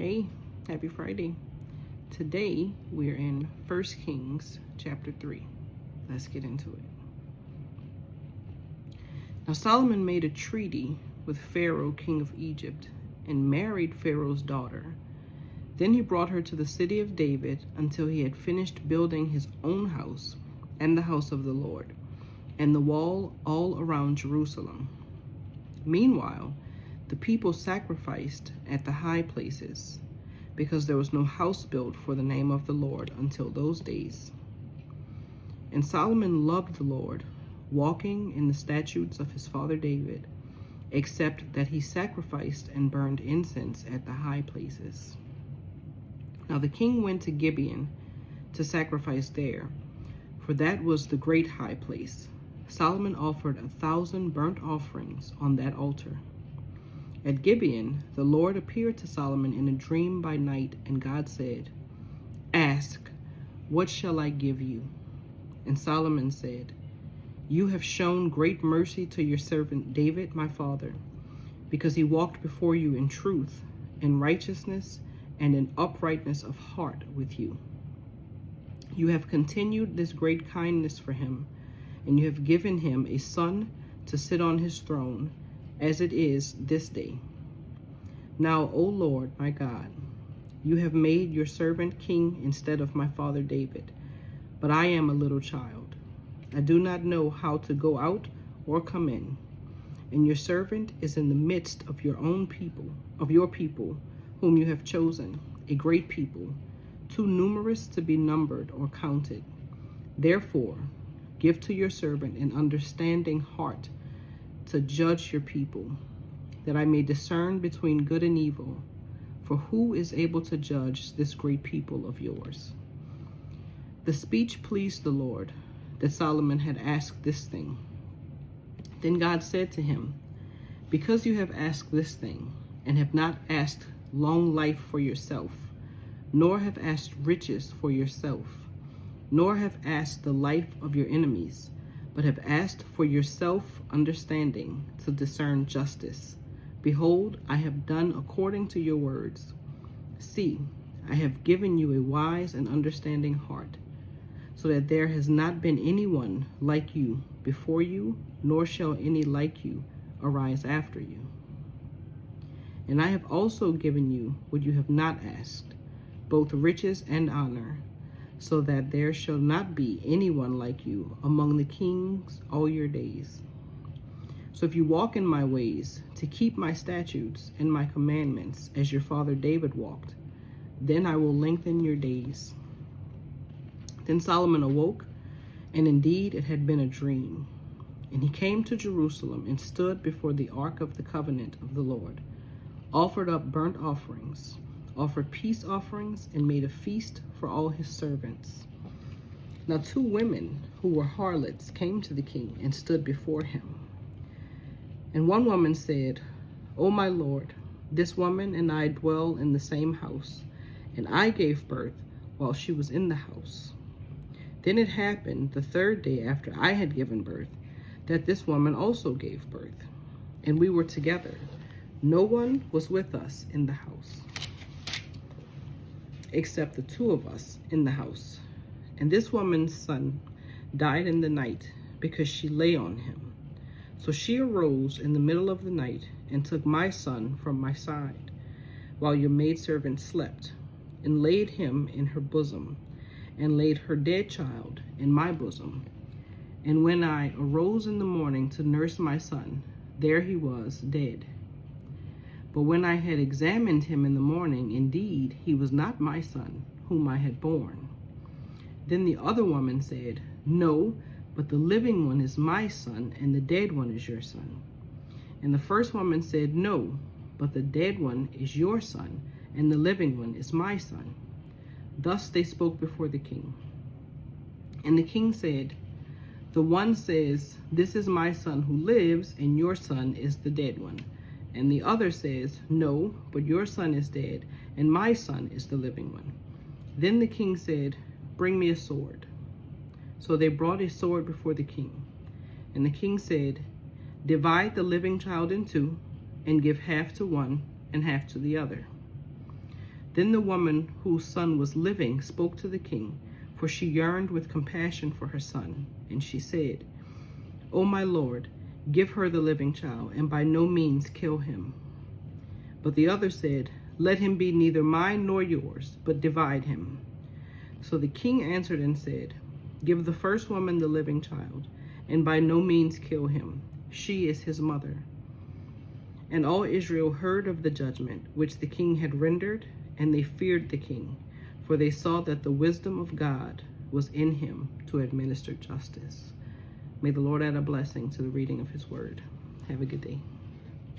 Hey, happy Friday. Today we're in 1 Kings chapter 3. Let's get into it. Now Solomon made a treaty with Pharaoh, king of Egypt, and married Pharaoh's daughter. Then he brought her to the city of David until he had finished building his own house and the house of the Lord, and the wall all around Jerusalem. Meanwhile, the people sacrificed at the high places, because there was no house built for the name of the Lord until those days. And Solomon loved the Lord, walking in the statutes of his father David, except that he sacrificed and burned incense at the high places. Now the king went to Gibeon to sacrifice there, for that was the great high place. Solomon offered 1,000 burnt offerings on that altar. At Gibeon, the Lord appeared to Solomon in a dream by night, and God said, "Ask, what shall I give you?" And Solomon said, "You have shown great mercy to your servant David, my father, because he walked before you in truth, in righteousness, and in uprightness of heart with you. You have continued this great kindness for him, and you have given him a son to sit on his throne, as it is this day. Now, O Lord, my God, you have made your servant king instead of my father David, but I am a little child. I do not know how to go out or come in, and your servant is in the midst of your own people, whom you have chosen, a great people, too numerous to be numbered or counted. Therefore, give to your servant an understanding heart to judge your people, that I may discern between good and evil. For who is able to judge this great people of yours?" The speech pleased the Lord, that Solomon had asked this thing. Then God said to him, "Because you have asked this thing, and have not asked long life for yourself, nor have asked riches for yourself, nor have asked the life of your enemies, but have asked for yourself understanding to discern justice. Behold, I have done according to your words. See, I have given you a wise and understanding heart, so that there has not been anyone like you before you, nor shall any like you arise after you. And I have also given you what you have not asked, both riches and honor, so that there shall not be anyone like you among the kings all your days. So if you walk in my ways, to keep my statutes and my commandments, as your father David walked, then I will lengthen your days." Then Solomon awoke, and indeed it had been a dream. And he came to Jerusalem and stood before the ark of the covenant of the Lord, offered up burnt offerings, offered peace offerings, and made a feast for all his servants. Now 2 women who were harlots came to the king and stood before him. And one woman said, "O my lord, this woman and I dwell in the same house, and I gave birth while she was in the house. Then it happened the 3rd day after I had given birth, that this woman also gave birth, and we were together. No one was with us in the house, except the 2 of us in the house. And this woman's son died in the night, because she lay on him. So she arose in the middle of the night and took my son from my side, while your maidservant slept, and laid him in her bosom, and laid her dead child in my bosom. And when I arose in the morning to nurse my son, there he was dead. But when I had examined him in the morning, indeed, he was not my son, whom I had borne. Then the other woman said, No, but the living one is my son, and the dead one is your son. And the first woman said, No, but the dead one is your son, and the living one is my son. Thus they spoke before the king. And the king said, The one says, This is my son who lives, and your son is the dead one. And the other says, No, but your son is dead, and my son is the living one. Then the king said, Bring me a sword. So they brought a sword before the king. And the king said, Divide the living child in 2, and give half to one and half to the other. Then the woman whose son was living spoke to the king, for she yearned with compassion for her son. And she said, O my lord, give her the living child, and by no means kill him. But the other said, Let him be neither mine nor yours, but divide him. So the king answered and said, Give the first woman the living child, and by no means kill him. She is his mother. And all Israel heard of the judgment which the king had rendered, and they feared the king, for they saw that the wisdom of God was in him to administer justice. May the Lord add a blessing to the reading of his word. Have a good day.